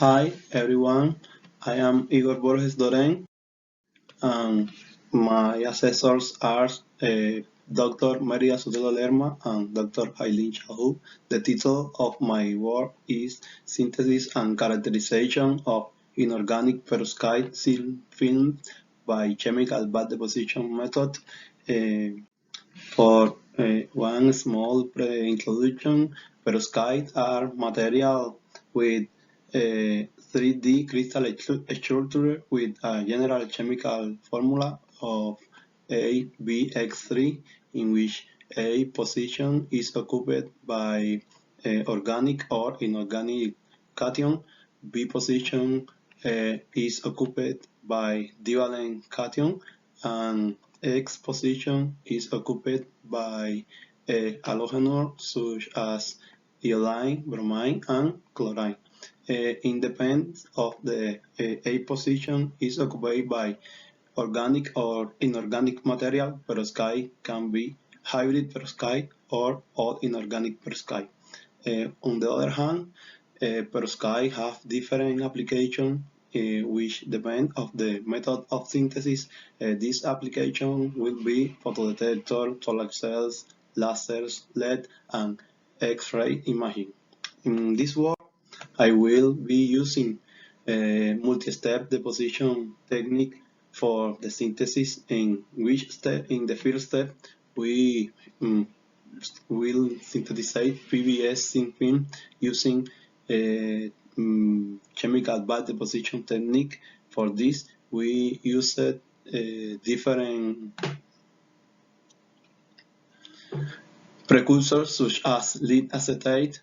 Hi everyone, I am Igor Borges Doren, and my assessors are Dr. Maria Sotelo Lerma and Dr. Aileen Chahu. The title of my work is Synthesis and Characterization of Inorganic Perovskite Film by Chemical Bath Deposition Method. For one small introduction, perovskites are material with a 3D crystal structure with a general chemical formula of ABX3, in which A position is occupied by organic or inorganic cation, B position is occupied by divalent cation, and X position is occupied by halogens such as iodine, bromine, and chlorine. Independent of the A position is occupied by organic or inorganic material. Perovskite can be hybrid perovskite or all inorganic perovskite. On the other hand, perovskite have different applications which depend of the method of synthesis. This application will be photodetector, solar cells, lasers, LED, and X-ray imaging. In this work, I will be using a multi-step deposition technique for the synthesis, in which step, in the first step, we will synthesize PBS thin film using a chemical bath deposition technique. For this, we used different precursors such as lead acetate,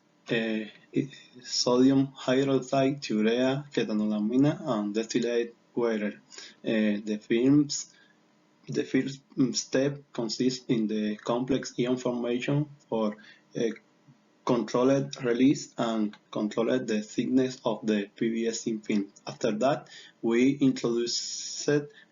sodium hydroxide, urea, ketanolamina, and distillate water. The first step consists in the complex ion formation for a controlled release and controlled the thickness of the PBS thin film. After that, we introduced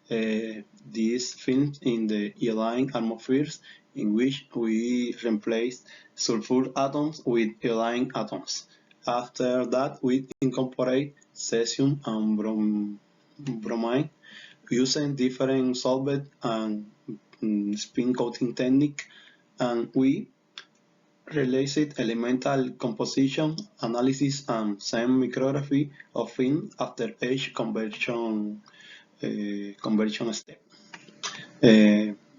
these films in the iodine atmospheres, in which we replace sulfur atoms with iodine atoms. After that, we incorporate cesium and bromine using different solvent and spin coating technique, and we realized elemental composition analysis and SEM micrography of film after each conversion step.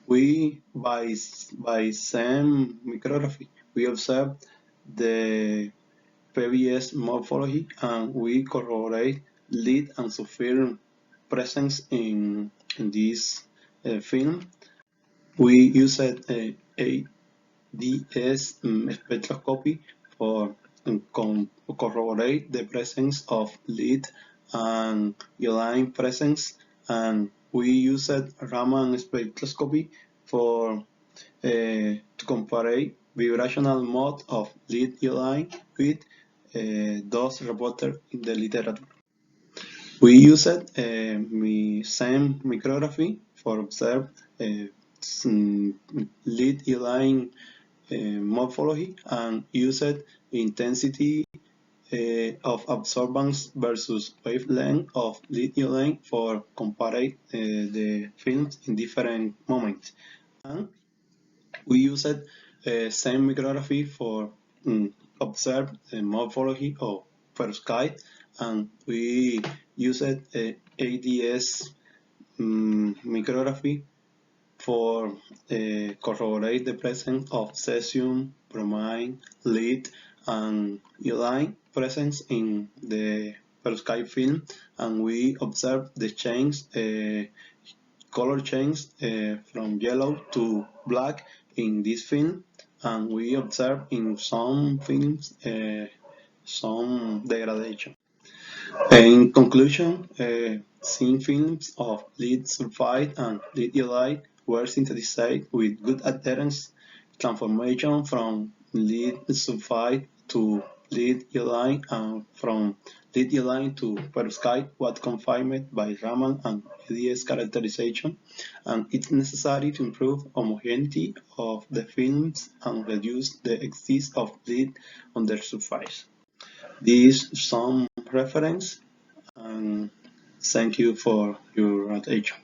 We by SEM micrography we observe the PBS morphology, and we corroborate lead and sulfur presence in this film. We used a ADS spectroscopy for corroborate the presence of lead and iodine presence, and we used Raman spectroscopy for to compare vibrational mode of lead iodine with those reported in the literature. We used SEM micrography for observe lead iodine morphology, and used intensity of absorbance versus wavelength of lead iodine for compare the films in different moments. And we used SEM micrography for observe the morphology of perovskite, and we used ADS micrography for corroborate the presence of cesium, bromine, lead, and iodine presence in the perovskite film, and we observe the change, color change from yellow to black in this film, and we observe in some films some degradation. In conclusion, thin films of lead sulfide and lead iodide were synthesized with good adherence. Transformation from lead sulfide to lead iodine and from lead iodine to perovskite was confirmed by Raman and ADS characterization, and it's necessary to improve homogeneity of the films and reduce the excess of lead on their surface. These some reference, and thank you for your attention.